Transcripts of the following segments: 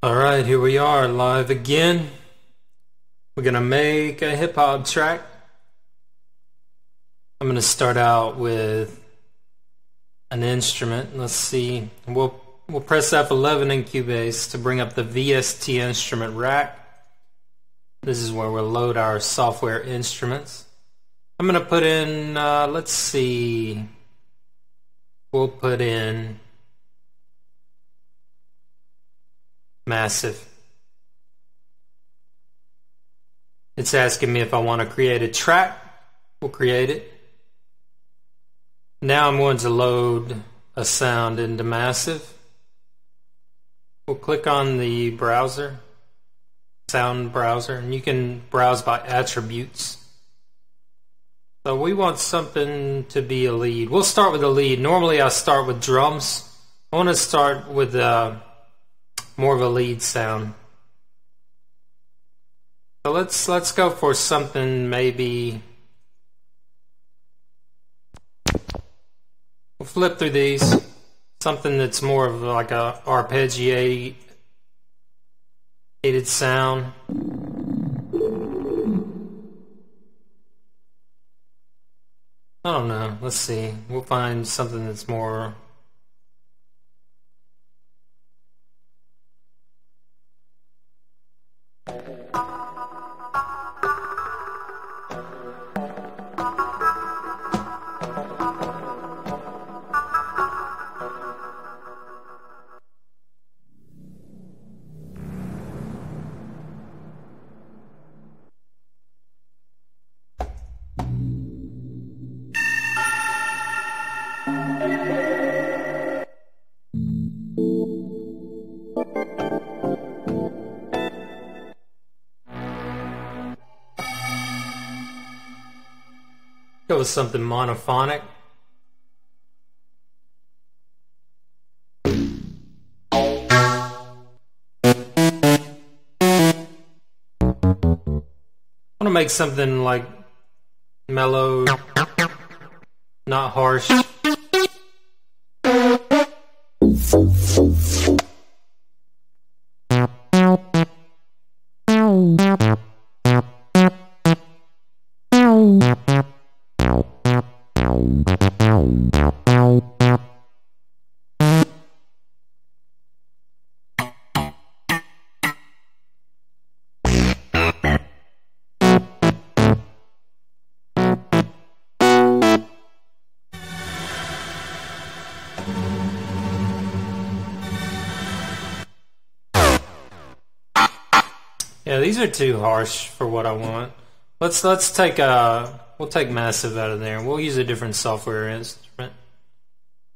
Alright, here we are live again. We're gonna make a hip hop track. I'm gonna start out with an instrument. Let's see. We'll press F11 in Cubase to bring up the VST instrument rack. This is where we'll load our software instruments. I'm gonna put in, let's see. We'll put in massive. It's asking me if I want to create a track. We'll create it. Now I'm going to load a sound into massive. We'll click on the browser, sound browser, and you can browse by attributes. So we want something to be a lead. We'll start with a lead. Normally I start with drums. I want to start with more of a lead sound. So let's go for something maybe. We'll flip through these. Something that's more of like a arpeggiated sound. I don't know. Let's see. We'll find something that's more. Go with something monophonic. I want to make something like mellow, not harsh. Yeah, these are too harsh for what I want. Let's take we'll take massive out of there. We'll use a different software instrument.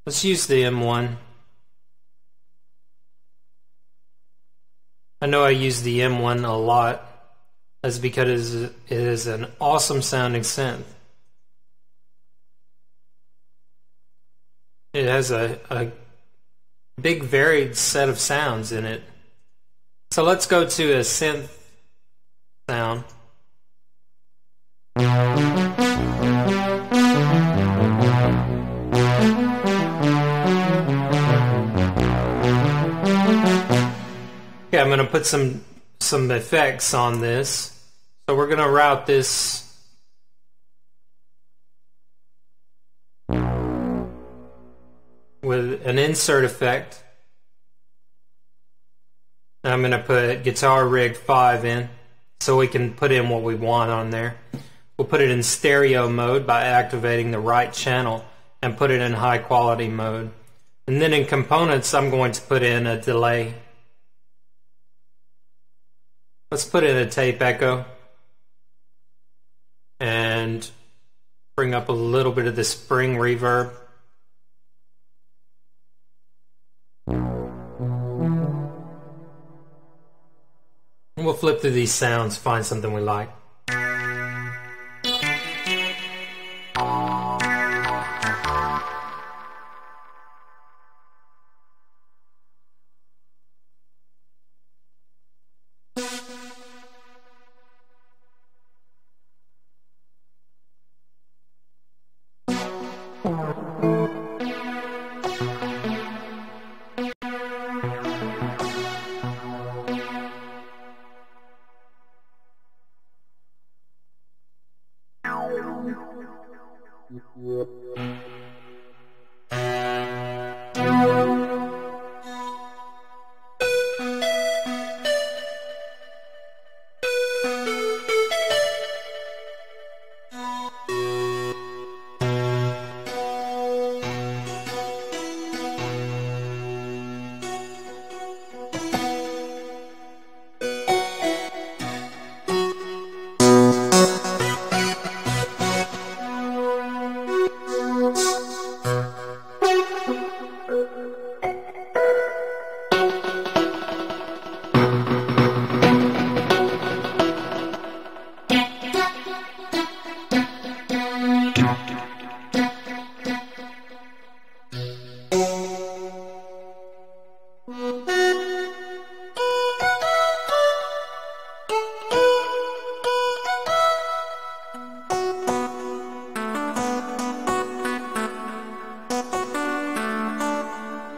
Let's use the M1. I know I use the M1 a lot. That's because it is an awesome sounding synth. It has a big varied set of sounds in it. So let's go to a synth sound. Okay, I'm going to put some effects on this. So we're going to route this with an insert effect. I'm going to put guitar rig 5 in so we can put in what we want on there. We'll put it in stereo mode by activating the right channel and put it in high quality mode. And then in components I'm going to put in a delay. Let's put in a tape echo and bring up a little bit of the spring reverb. We'll flip through these sounds, find something we like.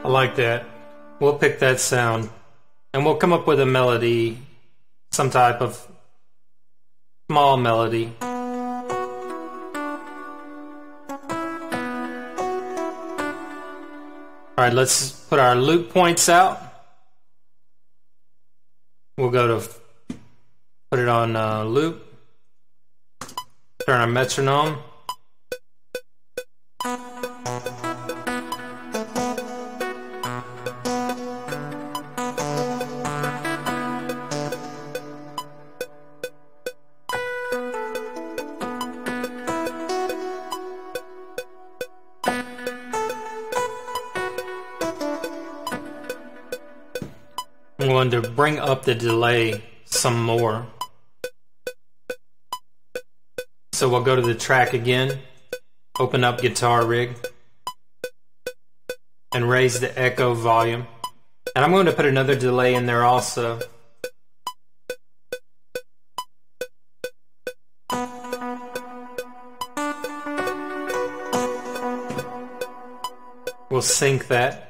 I like that. We'll pick that sound and we'll come up with a melody, some type of small melody. Alright, let's put our loop points out. We'll go to put it on loop, turn our metronome. I'm going to bring up the delay some more. So we'll go to the track again, open up Guitar Rig, and raise the echo volume. And I'm going to put another delay in there also. We'll sync that.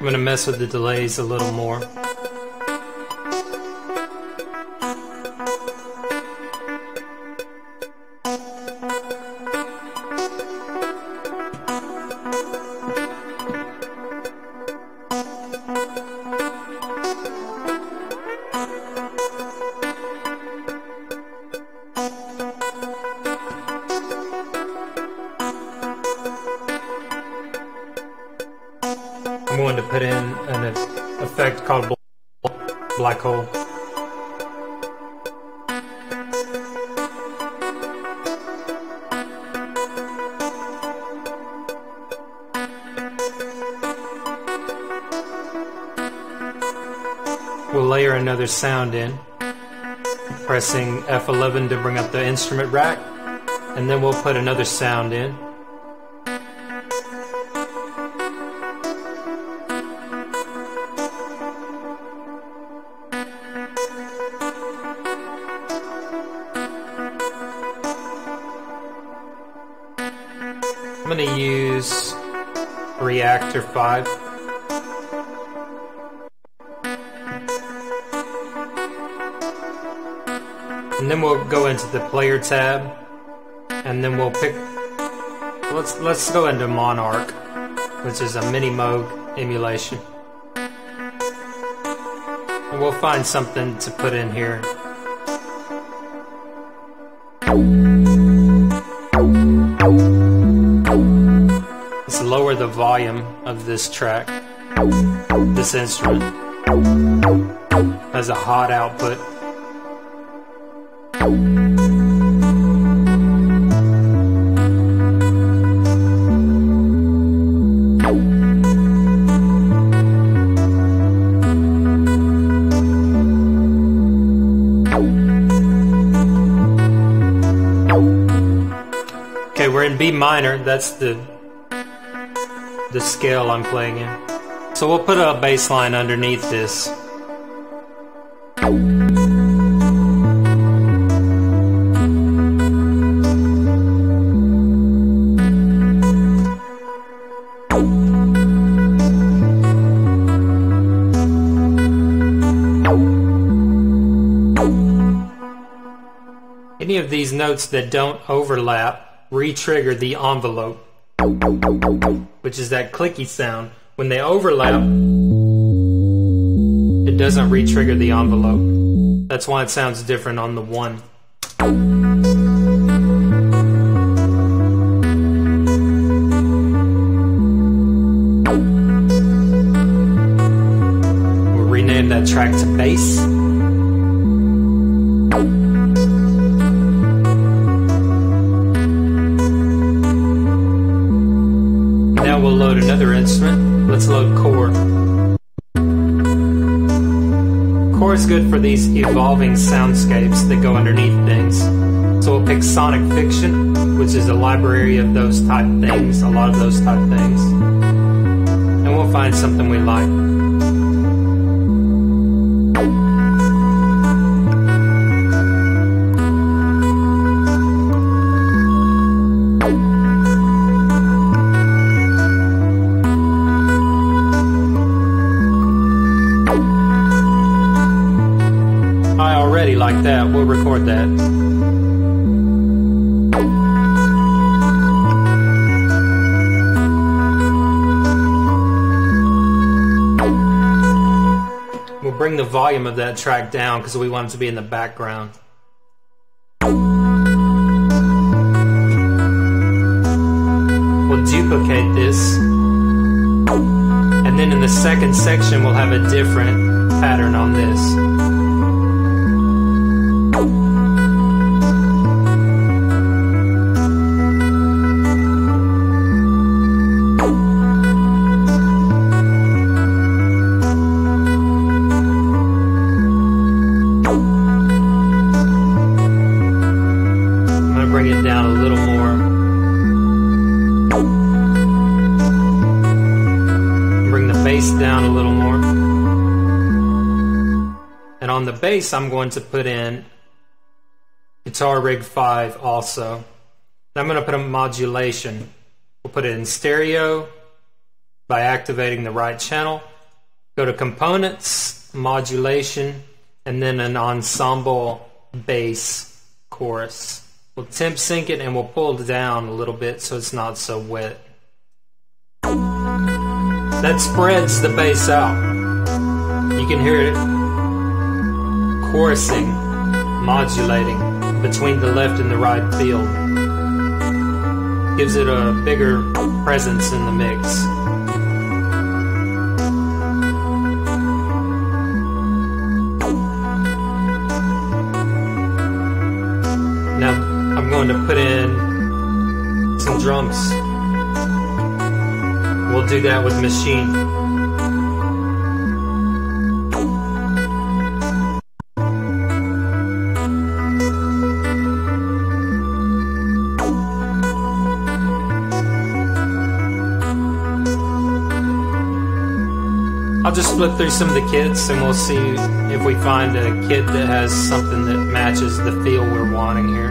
I'm going to mess with the delays a little more. I'm going to put in an effect called black hole. We'll layer another sound in, pressing F11 to bring up the instrument rack, and then we'll put another sound in. I'm going to use Reactor 5. And then we'll go into the player tab, and then we'll pick, let's go into Monarch, which is a mini Moog emulation. And we'll find something to put in here. Let's lower the volume of this track. This instrument has a hot output. Okay, we're in B minor. That's the scale I'm playing in. So we'll put a bass line underneath this. any of these notes that don't overlap re-trigger the envelope, which is that clicky sound. When they overlap, it doesn't re-trigger the envelope. That's why it sounds different on the one. We'll rename that track to bass. Now we'll load another instrument. Let's load korg. Korg is good for these evolving soundscapes that go underneath things. So we'll pick Sonic Fiction, which is a library of those type things, a lot of those type things. And we'll find something we like. Like that, we'll record that. We'll bring the volume of that track down because we want it to be in the background. We'll duplicate this, and then in the second section we'll have a different pattern on this. Bring it down a little more. Bring the bass down a little more. And on the bass, I'm going to put in Guitar Rig 5 also. I'm going to put a modulation. We'll put it in stereo by activating the right channel. Go to Components, Modulation, and then an ensemble bass chorus. We'll temp sync it and we'll pull it down a little bit so it's not so wet. That spreads the bass out. You can hear it chorusing, modulating between the left and the right field. Gives it a bigger presence in the mix. Now I'm going to put in some drums. We'll do that with maschine. I'll just flip through some of the kits and we'll see if we find a kit that has something that matches the feel we're wanting here.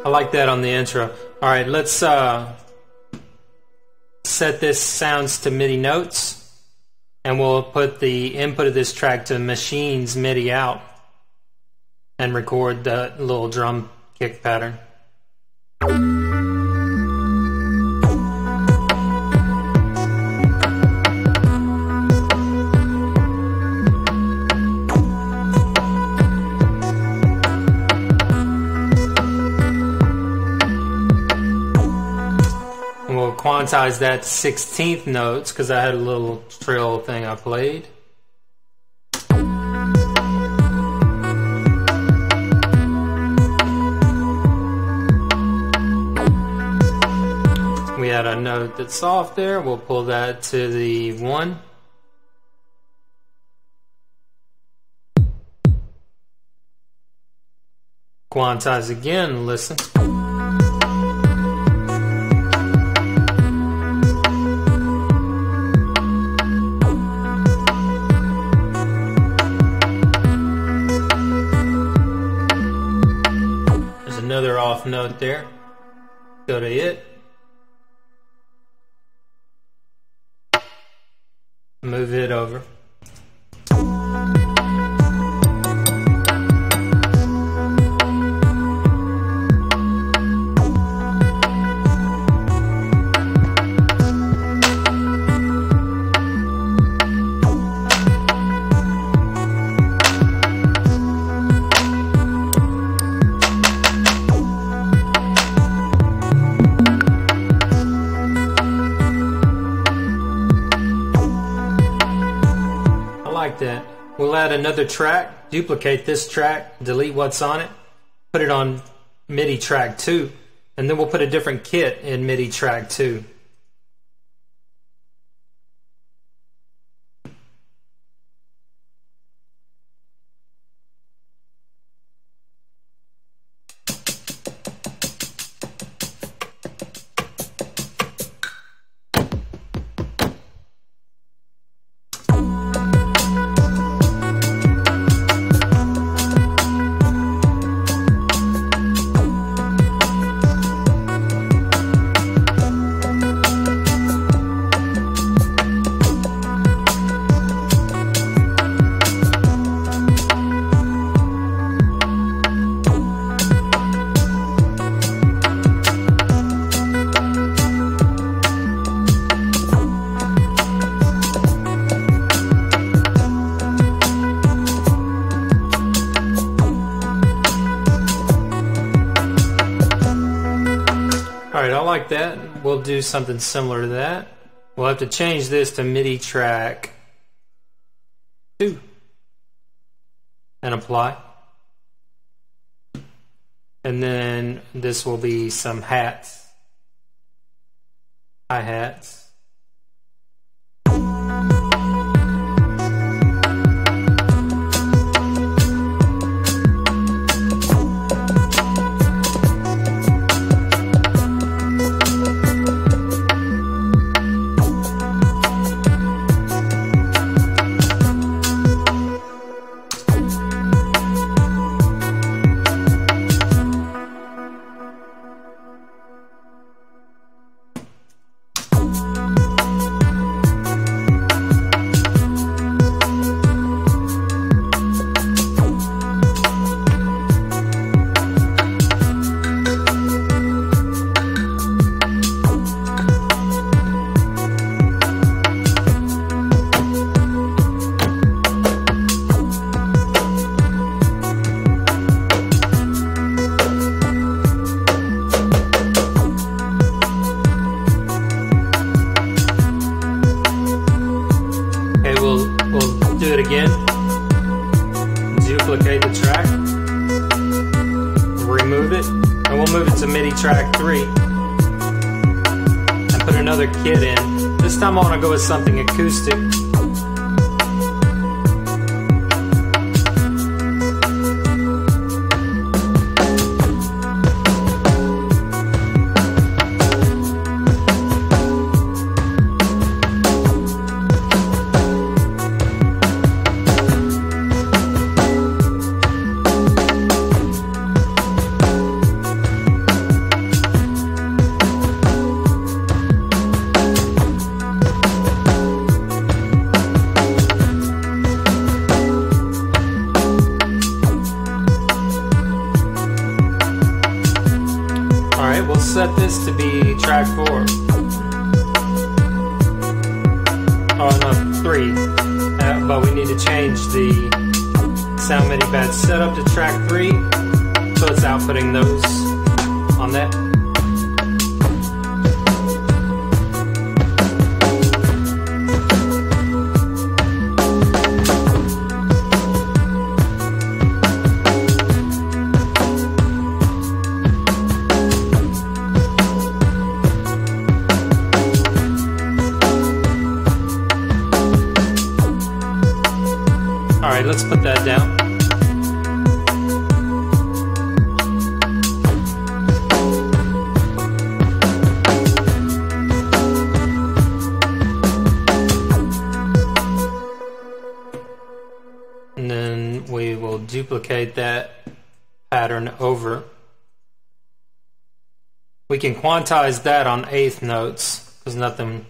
Like that on the intro. Alright, let's set this sounds to MIDI notes, and we'll put the input of this track to machine's MIDI out and record the little drum kick pattern. quantize that to 16th notes because I had a little trill thing I played. We had a note that's off there. We'll pull that to the 1. Quantize again, listen. There's another off note there. Go to it. Move it over. Like that. We'll add another track, duplicate this track, delete what's on it, put it on MIDI track 2, and then we'll put a different kit in MIDI track 2. Alright, I like that. We'll do something similar to that. We'll have to change this to MIDI track 2 and apply. And then this will be some hats, hi-hats. We'll do it again. Duplicate the track. Remove it. And we'll move it to MIDI track 3. And put another kit in. This time I want to go with something acoustic. We'll set this to be track 4. Oh no, 3. But we need to change the sound MIDI pad setup to track 3, so it's outputting those on that. Alright, let's put that down. And then we will duplicate that pattern over. We can quantize that on eighth notes because nothing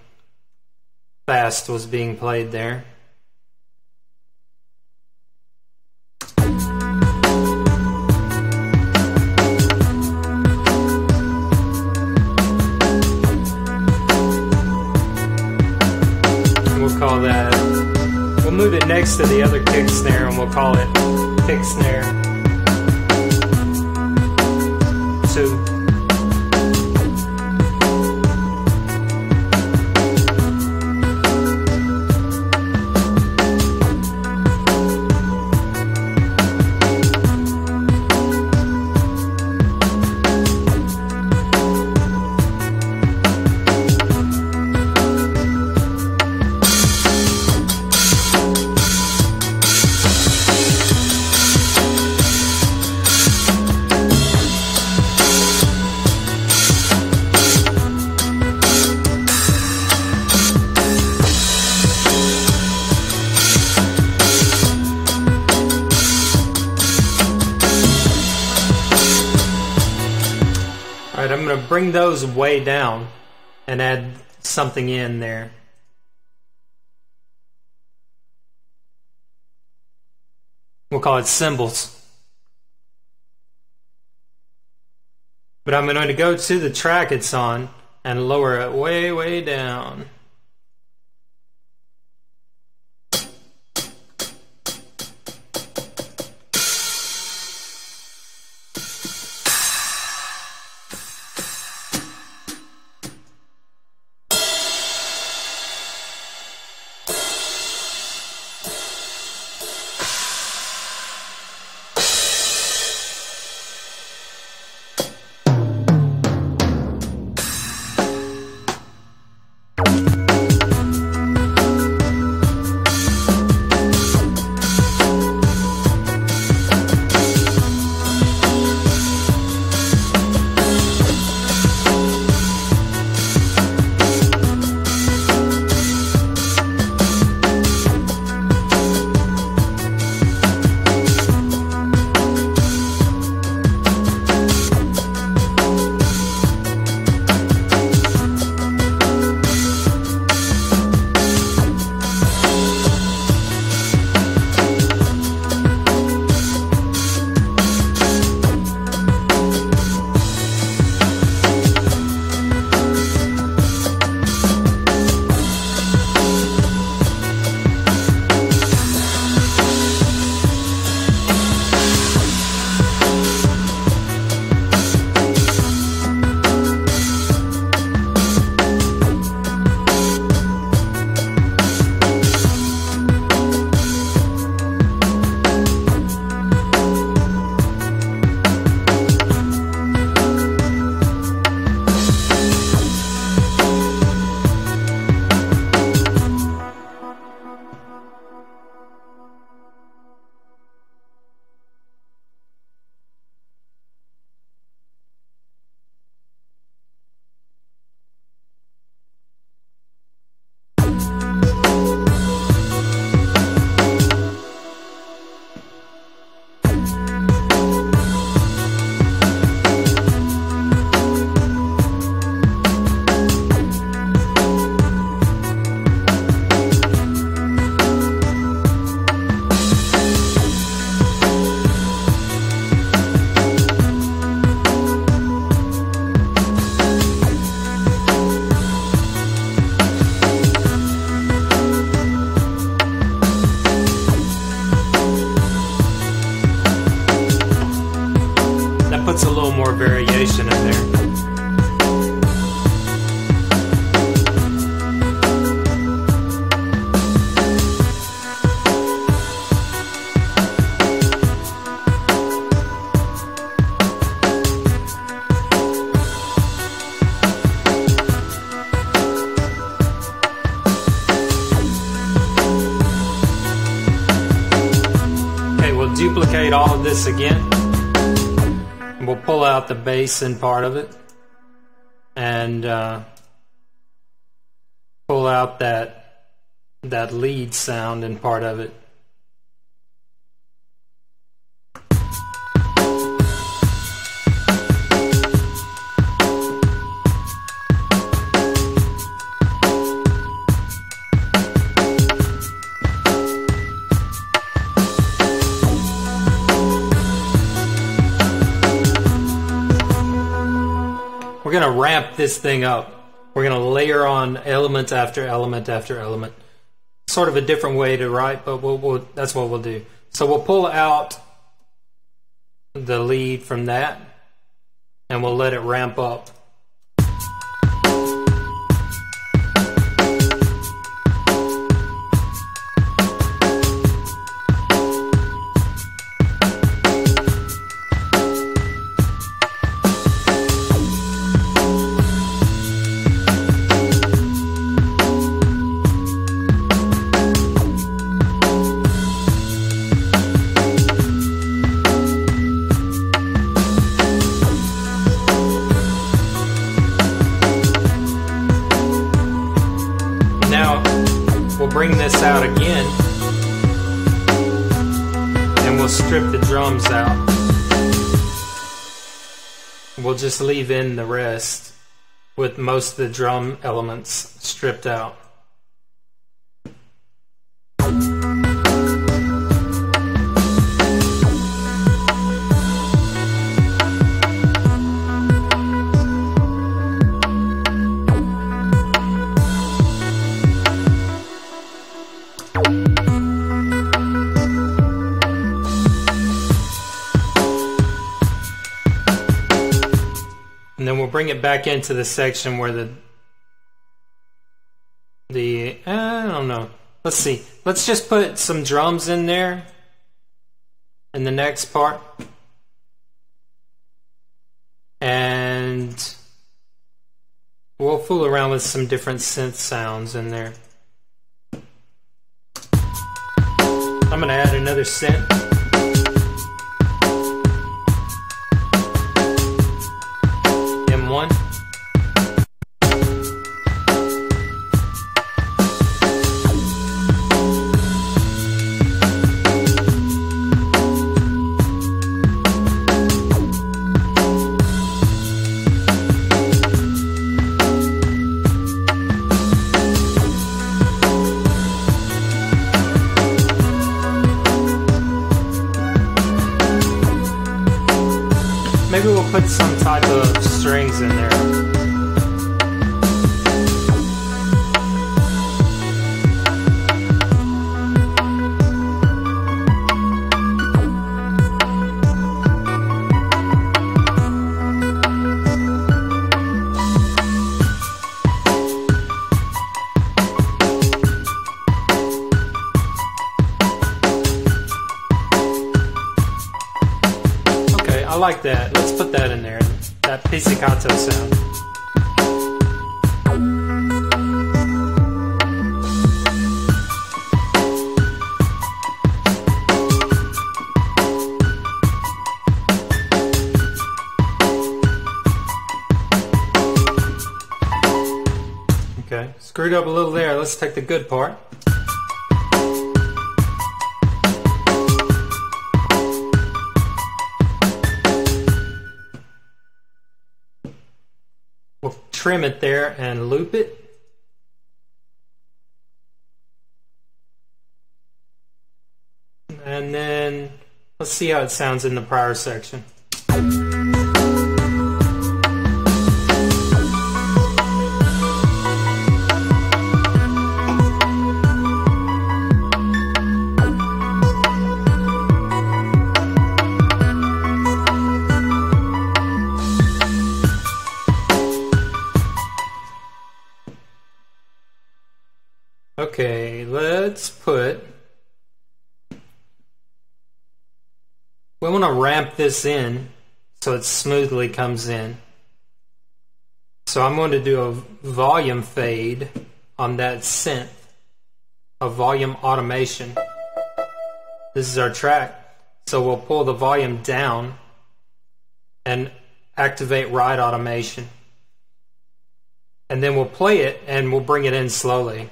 fast was being played there. We'll call that, we'll move it next to the other kick snare and we'll call it kick snare 2. I'm going to bring those way down and add something in there. We'll call it cymbals. But I'm going to go to the track it's on and lower it way, way down. Puts a little more variation in there. saturate all of this again. And we'll pull out the bass in part of it. And pull out that lead sound in part of it. We're going to ramp this thing up. We're going to layer on element after element after element. Sort of a different way to write, but that's what we'll do. So we'll pull out the lead from that, and we'll let it ramp up. We'll bring this out again, and we'll strip the drums out. We'll just leave in the rest with most of the drum elements stripped out. And then we'll bring it back into the section where I don't know. Let's see. Let's just put some drums in there in the next part. And we'll fool around with some different synth sounds in there. I'm going to add another synth. Maybe we'll put some type of strings in there. I like that. Let's put that in there. That pizzicato sound. Okay, screwed up a little there. Let's take the good part. We'll trim it there and loop it. And then let's see how it sounds in the prior section. Okay, let's put... We want to ramp this in so it smoothly comes in. So I'm going to do a volume fade on that synth, a volume automation. This is our track. So we'll pull the volume down and activate ride automation. And then we'll play it and we'll bring it in slowly.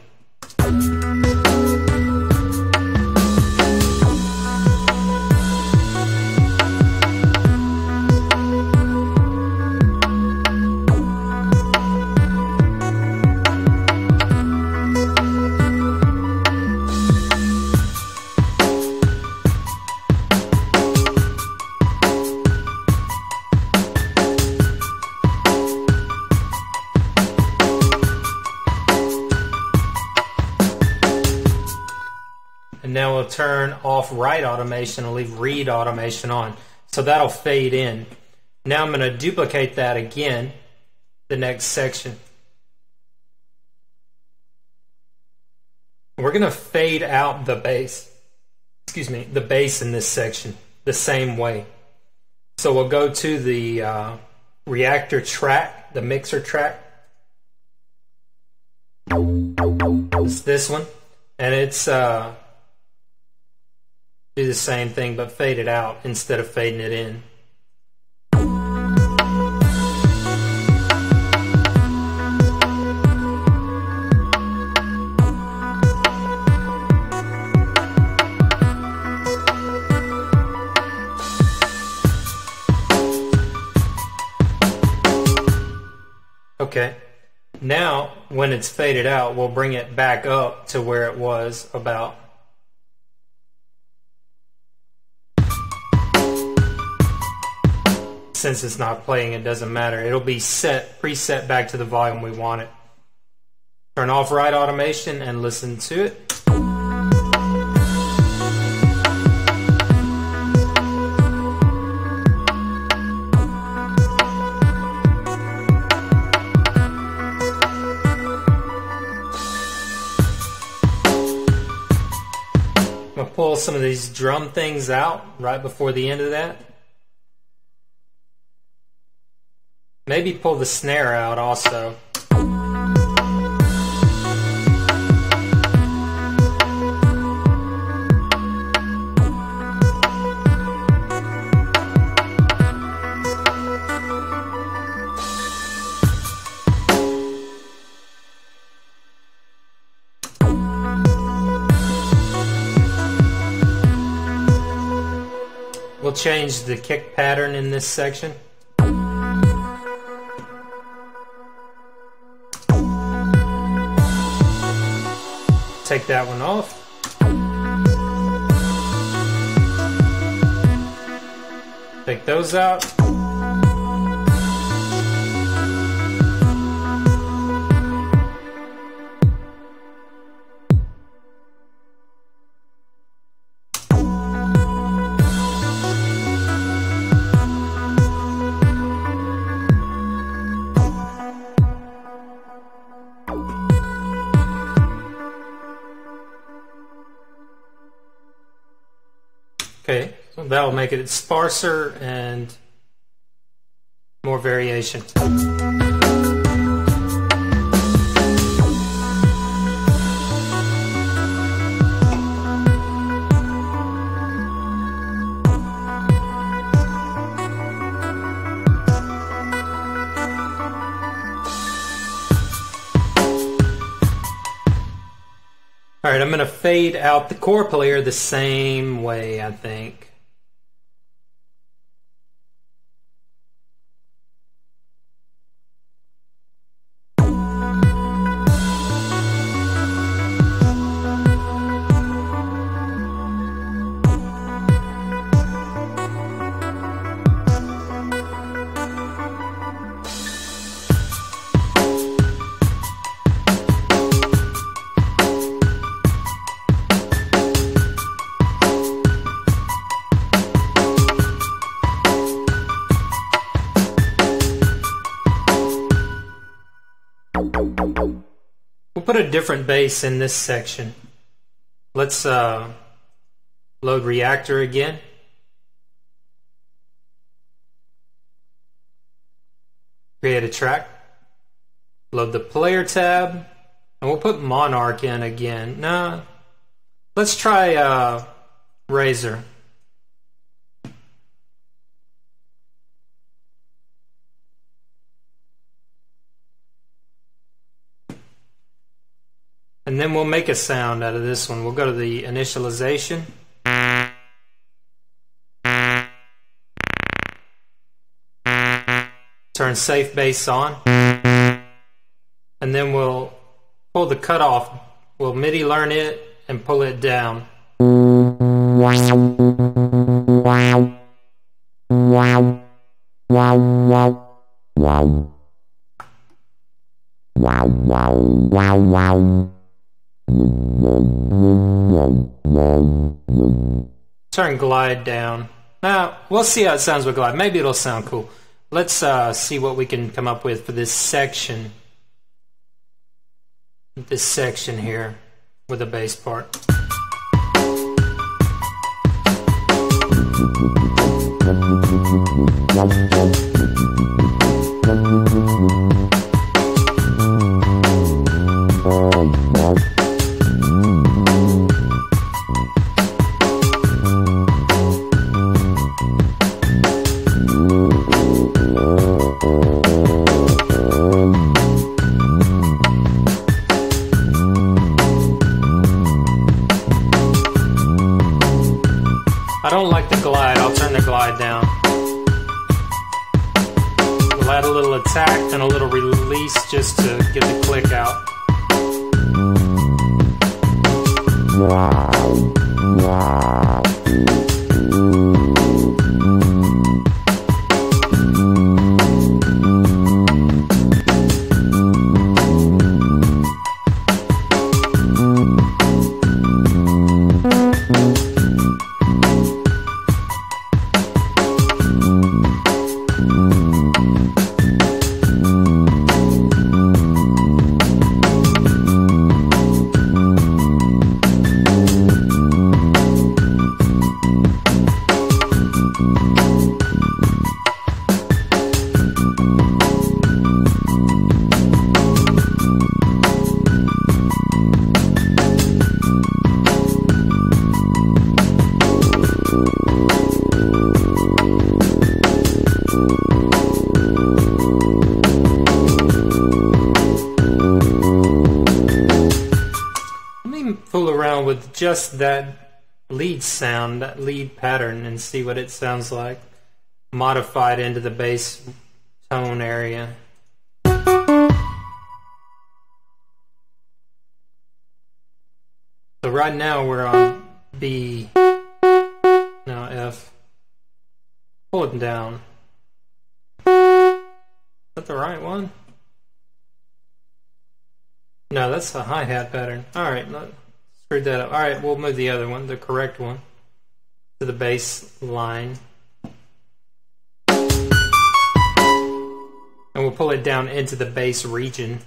And now we'll turn off write automation and leave read automation on. So that'll fade in. Now I'm going to duplicate that again, the next section. We're going to fade out the bass, the bass in this section the same way. So we'll go to the reactor track, the mixer track. It's this one. And it's do the same thing but fade it out instead of fading it in. Okay, now when it's faded out, we'll bring it back up to where it was about. Since it's not playing, it doesn't matter. It'll be preset back to the volume we want it. Turn off write automation and listen to it. I'm going to pull some of these drum things out right before the end of that. Maybe pull the snare out also. We'll change the kick pattern in this section. Take that one off. Take those out. Okay, so that'll make it sparser and more variation. Alright, I'm going to fade out the chord player the same way, I think. We'll put a different bass in this section. Let's load reactor again. Create a track. Load the player tab. And we'll put Monarch in again. No, let's try Razor. And then we'll make a sound out of this one. We'll go to the initialization. Turn safe bass on. And then we'll pull the cutoff. We'll MIDI learn it and pull it down. Turn glide down. Now, we'll see how it sounds with glide. Maybe it'll sound cool. Let's see what we can come up with for this section. This section here with a bass part. I don't like the glide. I'll turn the glide down. We'll add a little attack and a little release just to get the click out. Fool around with just that lead sound, that lead pattern, and see what it sounds like modified into the bass tone area. So right now we're on B, now F. Pull it down. Is that the right one? No, that's a hi-hat pattern. Alright, screwed that up. Alright, we'll move the other one, the correct one, to the bass line. And we'll pull it down into the bass region.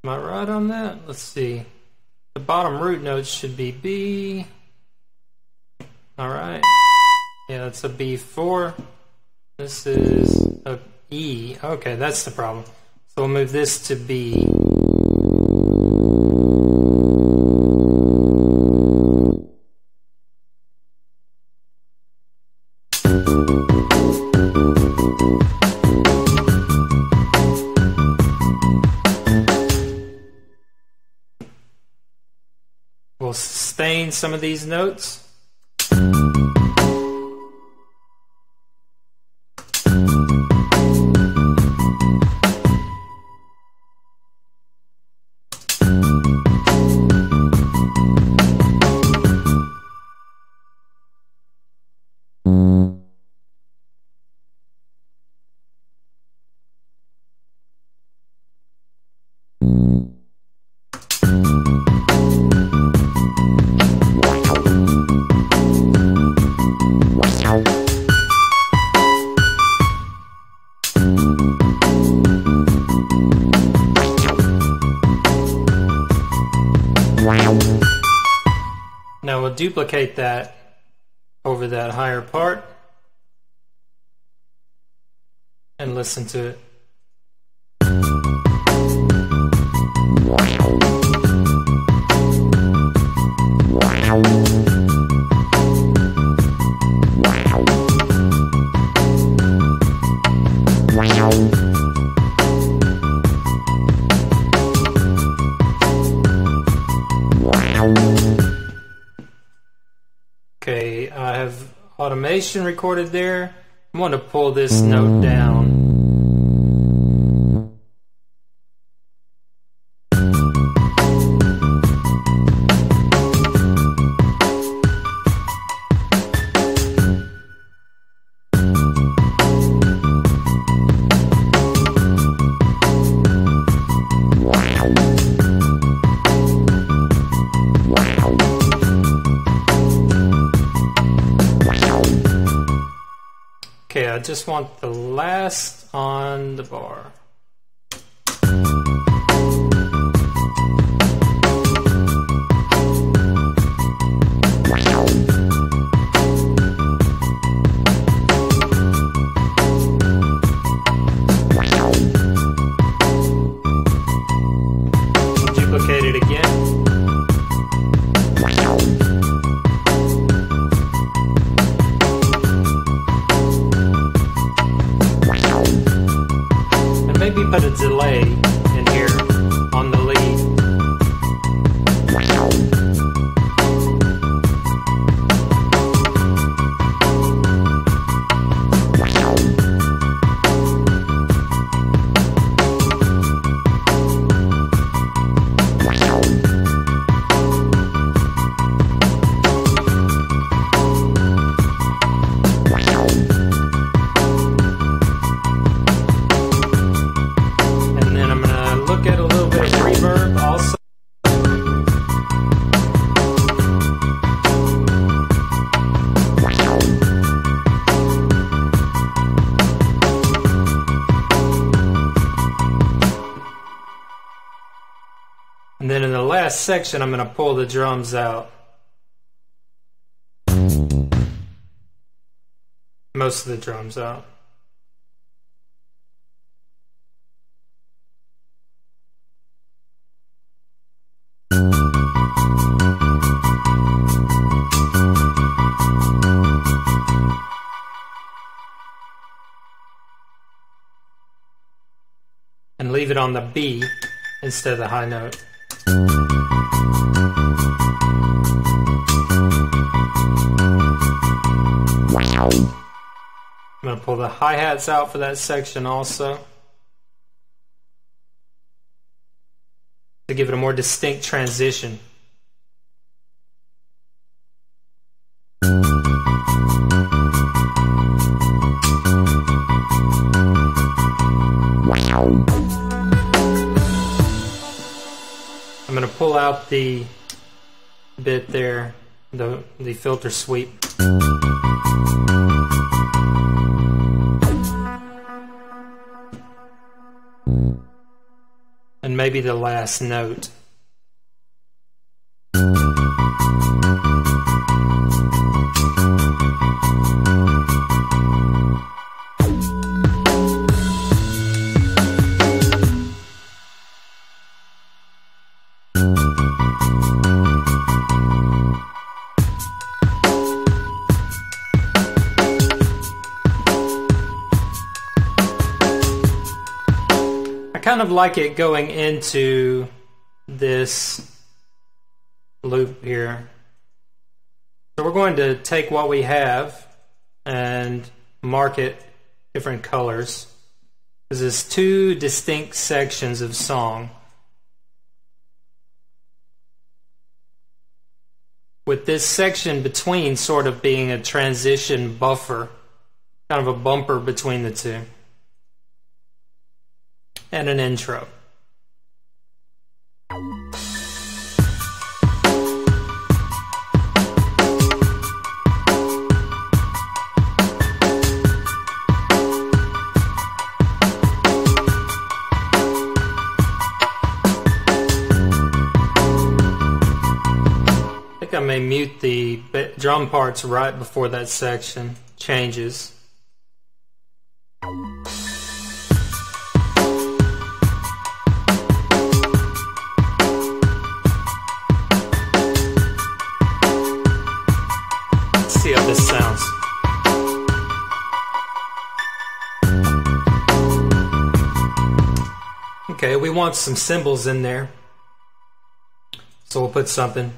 Am I right on that? Let's see. The bottom root notes should be B. Alright. Yeah, that's a B4. This is a E. Okay, that's the problem. So we'll move this to B. We'll sustain some of these notes. duplicate that over that higher part and listen to it. Okay, I have automation recorded there. I'm going to pull this note down. Okay, I just want the last on the bar. Duplicate it again. Maybe put a delay in here on the lead. Get a little bit of reverb also. And then in the last section, I'm going to pull the drums out. Most of the drums out. And leave it on the B instead of the high note. I'm going to pull the hi-hats out for that section also, to give it a more distinct transition. I'm going to pull out the bit there, the filter sweep. And maybe the last note. I kind of like it going into this loop here. So we're going to take what we have and mark it different colors, because there's two distinct sections of song. With this section between sort of being a transition buffer, kind of a bumper between the two. And an intro. I think I may may mute the drum parts right before that section changes. Let's see how this sounds. Okay, we want some cymbals in there, so we'll put something.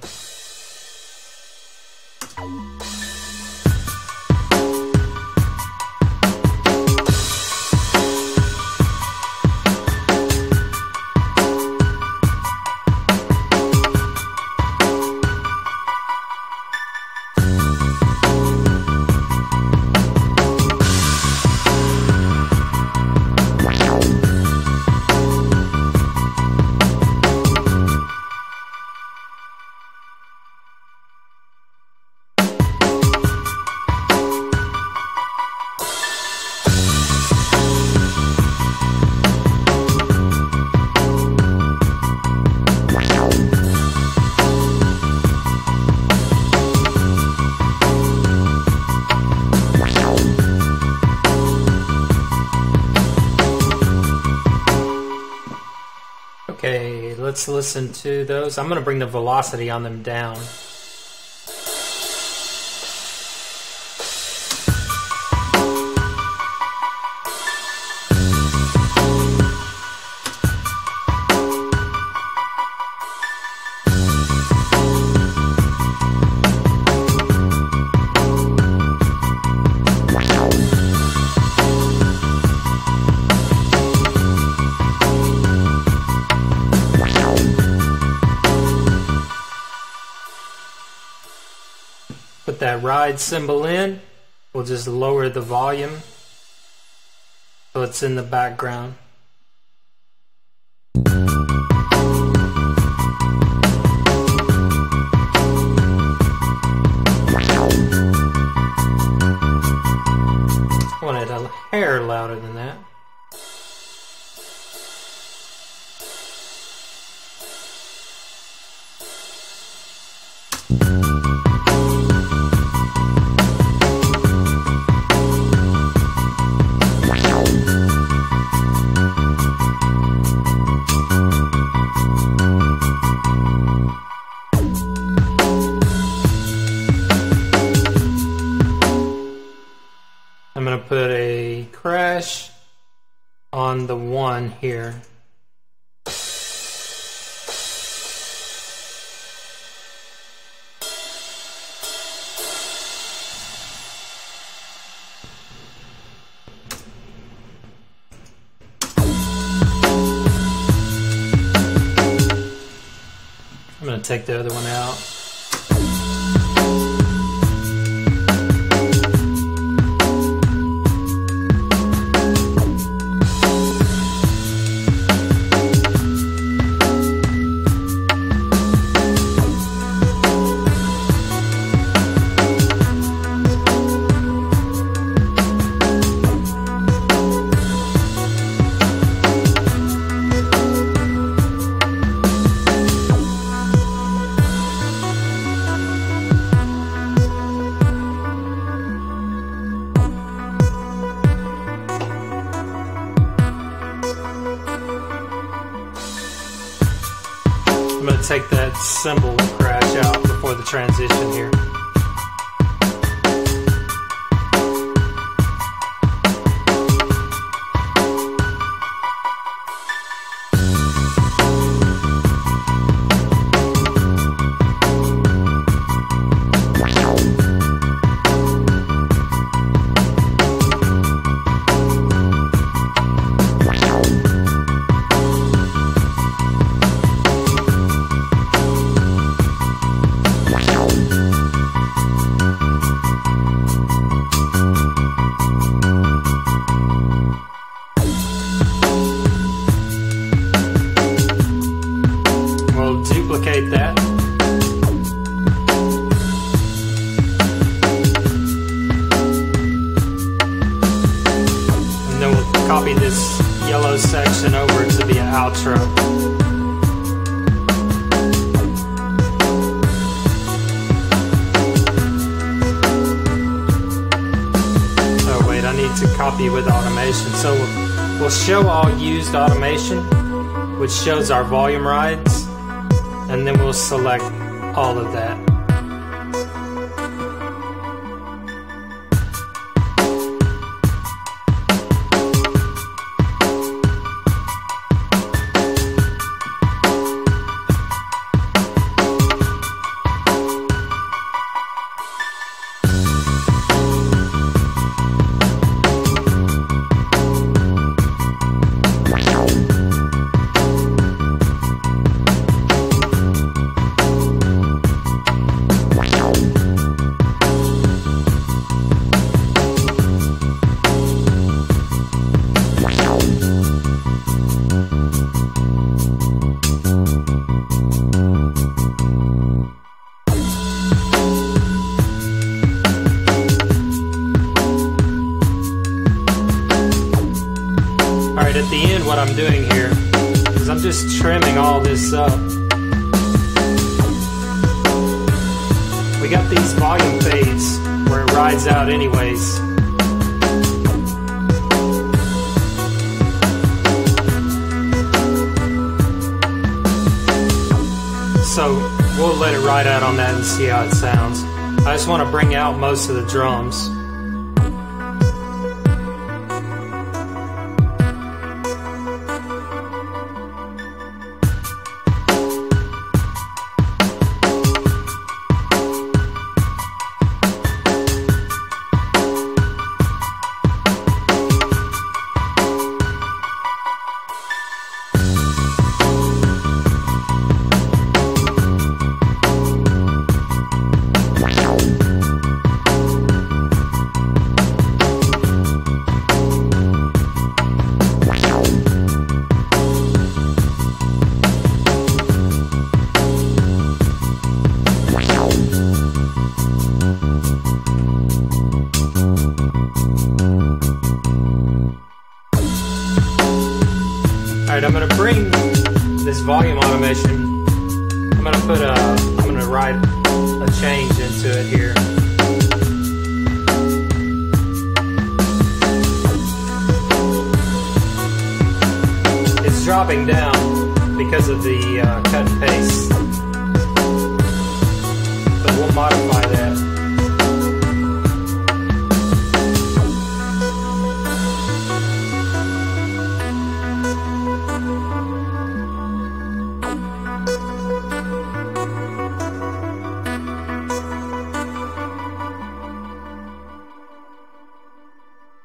Okay, let's listen to those. I'm going to bring the velocity on them down. Put that ride cymbal in. We'll just lower the volume so it's in the background. I want it a hair louder than that. I'm going to put a crash on the 1 here. I'm going to take the other one out. I'm going to take that cymbal crash out before the transition here. Duplicate that. And then we'll copy this yellow section over to be an outro. need to copy with automation. So we'll show all used automation, which shows our volume rides, and then we'll select all of that. At the end, what I'm doing here is I'm just trimming all this up. We got these volume fades where it rides out anyways. So we'll let it ride out on that and see how it sounds. I just want to bring out most of the drums. Alright, I'm going to bring this volume automation, I'm going to write a change into it here. It's dropping down because of the cut and paste, but we'll modify that.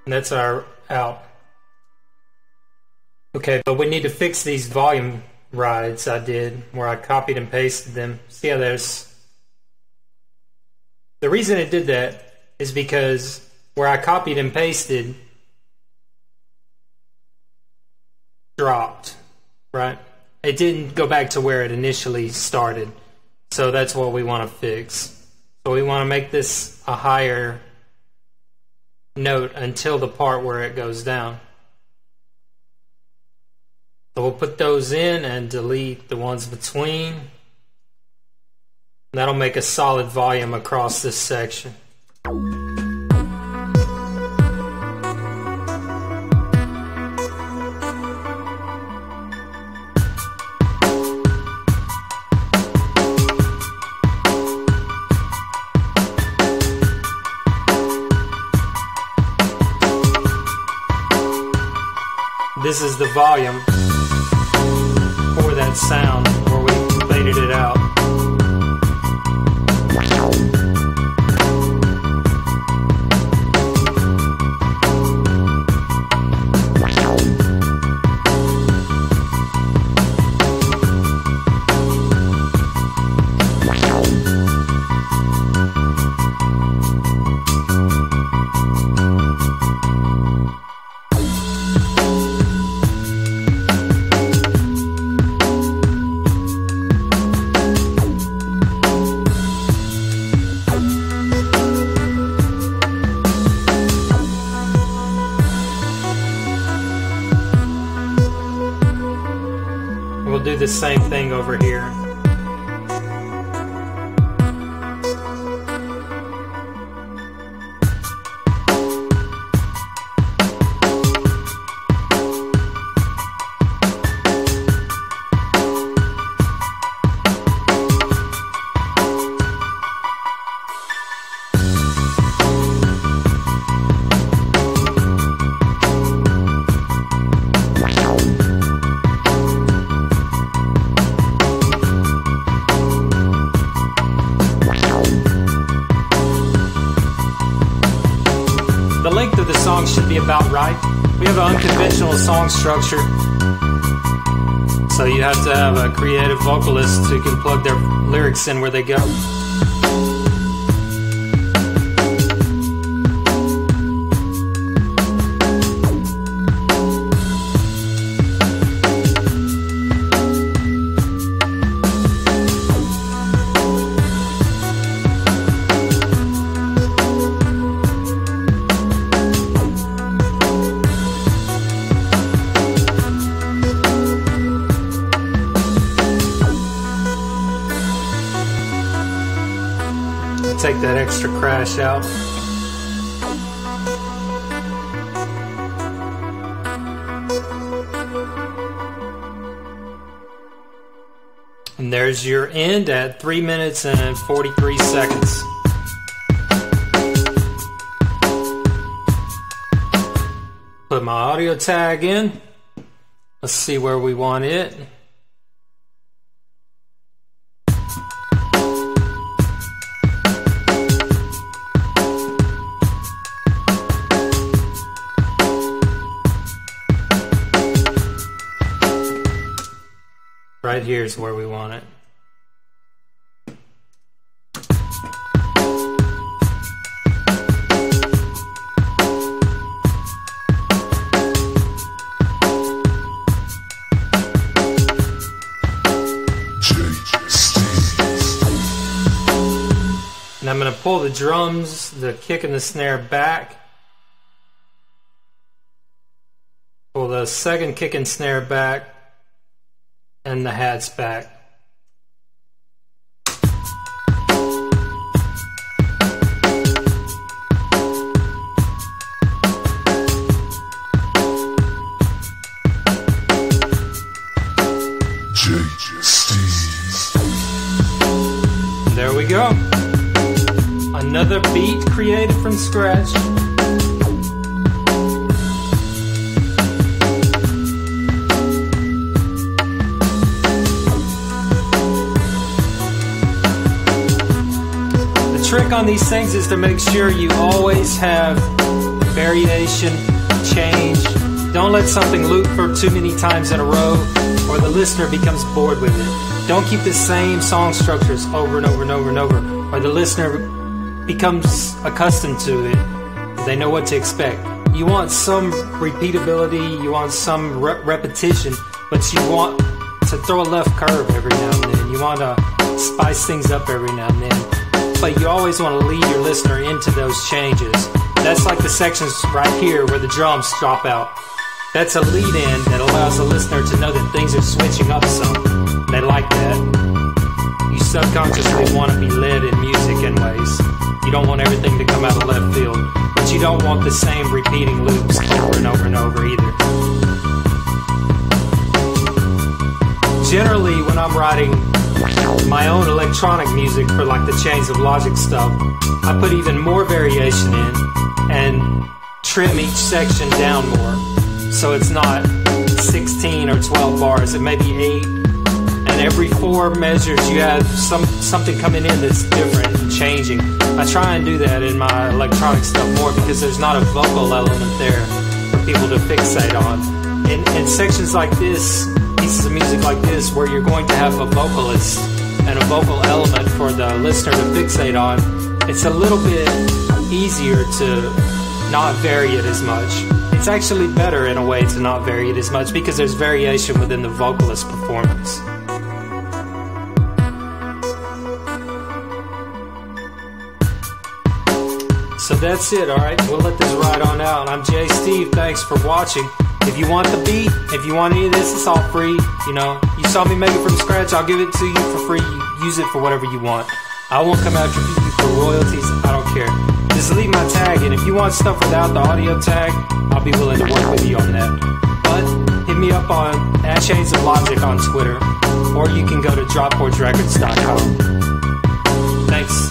And that's our out. Okay, but we need to fix these volume rides I did where I copied and pasted them. See how there's... The reason it did that is because where I copied and pasted dropped, right? It didn't go back to where it initially started. So that's what we want to fix. So we want to make this a higher note until the part where it goes down. So we'll put those in and delete the ones between. That'll make a solid volume across this section. This is the volume for that sound where we faded it out. We'll do the same thing over here. of the song should be about right. We have an unconventional song structure, so you have to have a creative vocalist who can plug their lyrics in where they go. Take that extra crash out. And there's your end at 3 minutes and 43 seconds. Put my audio tag in. Let's see where we want it. Right here is where we want it. And I'm going to pull the drums, the kick and the snare back. Pull the second kick and snare back. And the hats back. There we go. Another beat created from scratch. The trick on these things is to make sure you always have variation, change. Don't let something loop for too many times in a row, or the listener becomes bored with it. Don't keep the same song structures over and over and over and over, or the listener becomes accustomed to it. They know what to expect. You want some repeatability, you want some repetition, but you want to throw a left curve every now and then. You want to spice things up every now and then. But you always want to lead your listener into those changes. That's like the sections right here where the drums drop out. That's a lead-in that allows the listener to know that things are switching up some. They like that. You subconsciously want to be led in music in ways. You don't want everything to come out of left field, but you don't want the same repeating loops over and over and over either. Generally, when I'm writing my own electronic music for like the Chains of Logic stuff, I put even more variation in and trim each section down more. So it's not 16 or 12 bars, it may be 8. And every 4 measures you have something coming in that's different and changing. I try and do that in my electronic stuff more because there's not a vocal element there for people to fixate on. In sections like this, pieces of music like this, where you're going to have a vocalist and a vocal element for the listener to fixate on, it's a little bit easier to not vary it as much. It's actually better in a way to not vary it as much because there's variation within the vocalist performance. So that's it, alright? We'll let this ride on out. I'm Jay Steve, thanks for watching. If you want the beat, if you want any of this, it's all free. You know, you saw me make it from scratch, I'll give it to you for free. You use it for whatever you want. I won't come after you for royalties, I don't care. Just leave my tag, and if you want stuff without the audio tag, I'll be willing to work with you on that. But hit me up on @Chains of Logic on Twitter, or you can go to dropboardsrecords.com. Thanks.